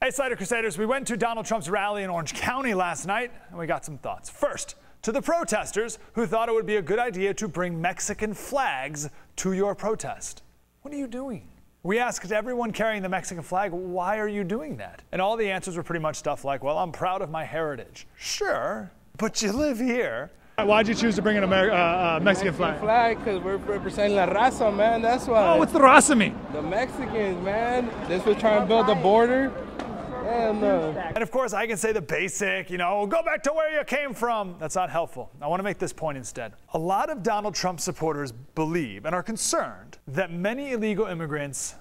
Hey, Slider Crusaders, we went to Donald Trump's rally in Orange County last night, and we got some thoughts. First, to the protesters who thought it would be a good idea to bring Mexican flags to your protest. What are you doing? We asked everyone carrying the Mexican flag, why are you doing that? And all the answers were pretty much stuff like, well, I'm proud of my heritage. Sure, but you live here. Why'd you choose to bring in a Mexican flag? Because we're representing la raza, man. That's why. Oh, what's the raza mean? The Mexicans, man. This was trying to build the border. And of course, I can say the basic, go back to where you came from. That's not helpful. I want to make this point instead. A lot of Donald Trump supporters believe and are concerned that many illegal immigrants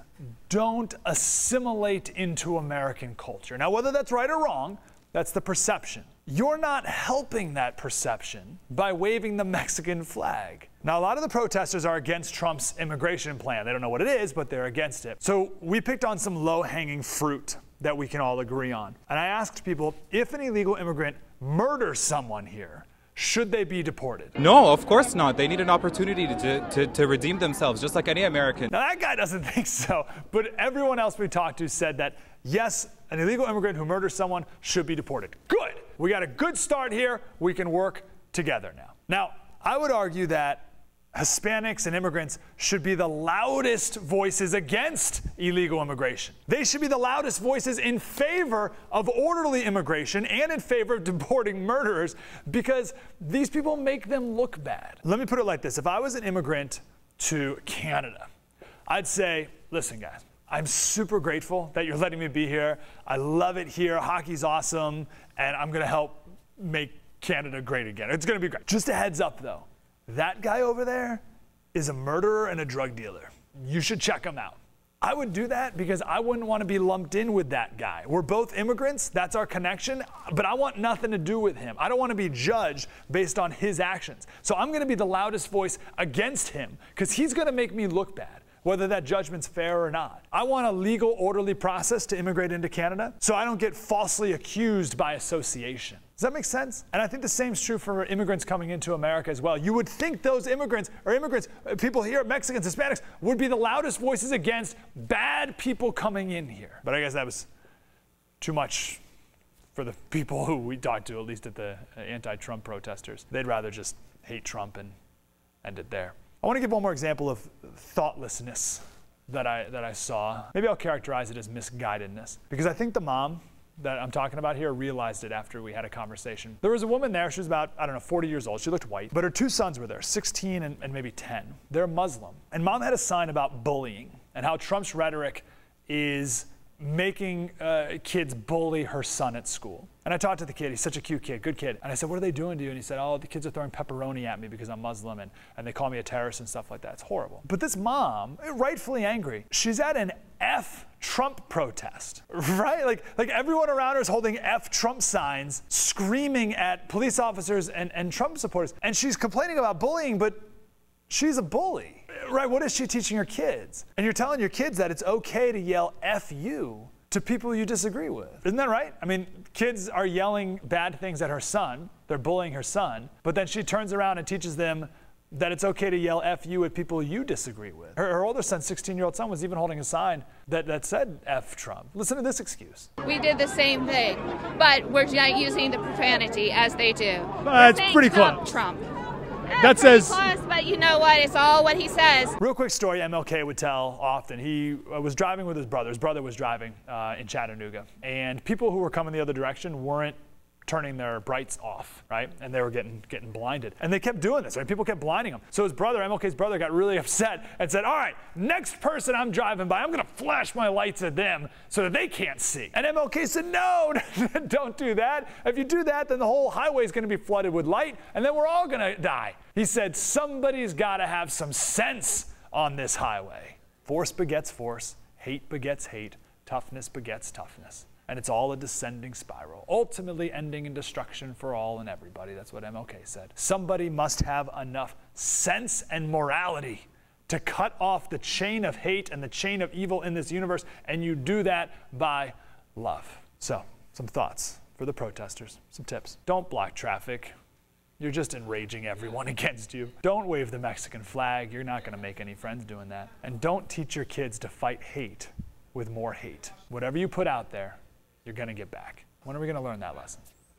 don't assimilate into American culture. Now, whether that's right or wrong, that's the perception. You're not helping that perception by waving the Mexican flag. Now, a lot of the protesters are against Trump's immigration plan. They don't know what it is, but they're against it. So we picked on some low-hanging fruit that we can all agree on. And I asked people, if an illegal immigrant murders someone here, should they be deported? No, of course not. They need an opportunity to redeem themselves, just like any American. Now, that guy doesn't think so, but everyone else we talked to said that, yes, an illegal immigrant who murders someone should be deported. Good. We got a good start here. We can work together now. Now, I would argue that Hispanics and immigrants should be the loudest voices against illegal immigration. They should be the loudest voices in favor of orderly immigration and in favor of deporting murderers, because these people make them look bad. Let me put it like this. If I was an immigrant to Canada, I'd say, listen, guys, I'm super grateful that you're letting me be here. I love it here. Hockey's awesome, and I'm going to help make Canada great again. It's going to be great. Just a heads up, though. That guy over there is a murderer and a drug dealer. You should check him out. I would do that because I wouldn't want to be lumped in with that guy. We're both immigrants. That's our connection. But I want nothing to do with him. I don't want to be judged based on his actions. So I'm going to be the loudest voice against him because he's going to make me look bad, whether that judgment's fair or not. I want a legal, orderly process to immigrate into Canada so I don't get falsely accused by association. Does that make sense? And I think the same is true for immigrants coming into America as well. You would think those immigrants, people here, Mexicans, Hispanics, would be the loudest voices against bad people coming in here. But I guess that was too much for the people who we talked to, at least at the anti-Trump protesters. They'd rather just hate Trump and end it there. I want to give one more example of thoughtlessness that I saw. Maybe I'll characterize it as misguidedness, because I think the mom that I'm talking about here realized it after we had a conversation. There was a woman there. She was about, 40 years old. She looked white, but her two sons were there, 16 and maybe 10. They're Muslim. And mom had a sign about bullying and how Trump's rhetoric is making kids bully her son at school. And I talked to the kid. He's such a cute kid, good kid. And I said, what are they doing to you? And he said, oh, the kids are throwing pepperoni at me because I'm Muslim, and they call me a terrorist and stuff like that. It's horrible. But this mom, rightfully angry, she's at an F Trump protest, right? Like everyone around her is holding F Trump signs, screaming at police officers and Trump supporters. And she's complaining about bullying, but she's a bully. Right, what is she teaching her kids? And you're telling your kids that it's okay to yell F you to people you disagree with. Isn't that right? I mean, kids are yelling bad things at her son. They're bullying her son. But then she turns around and teaches them that it's okay to yell F you at people you disagree with. Her older son, 16-year-old son, was even holding a sign that said F Trump. Listen to this excuse. We did the same thing, but we're not using the profanity as they do. It's pretty close. Trump. That says, close, but you know what? It's all what he says. Real quick story MLK would tell often. He was driving with his brother. His brother was driving in Chattanooga. And people who were coming the other direction weren't turning their brights off, right? And they were getting blinded. And they kept doing this, right? People kept blinding them. So his brother, MLK's brother, got really upset and said, all right, next person I'm driving by, I'm gonna flash my lights at them so that they can't see. And MLK said, no, don't do that. If you do that, then the whole highway is gonna be flooded with light, and then we're all gonna die. He said, somebody's gotta have some sense on this highway. Force begets force, hate begets hate, toughness begets toughness. And it's all a descending spiral, ultimately ending in destruction for all and everybody. That's what MLK said. Somebody must have enough sense and morality to cut off the chain of hate and the chain of evil in this universe, and you do that by love. So, some thoughts for the protesters, some tips. Don't block traffic. You're just enraging everyone against you. Don't wave the Mexican flag. You're not going to make any friends doing that. And don't teach your kids to fight hate with more hate. Whatever you put out there, you're going to get back. When are we going to learn that lesson?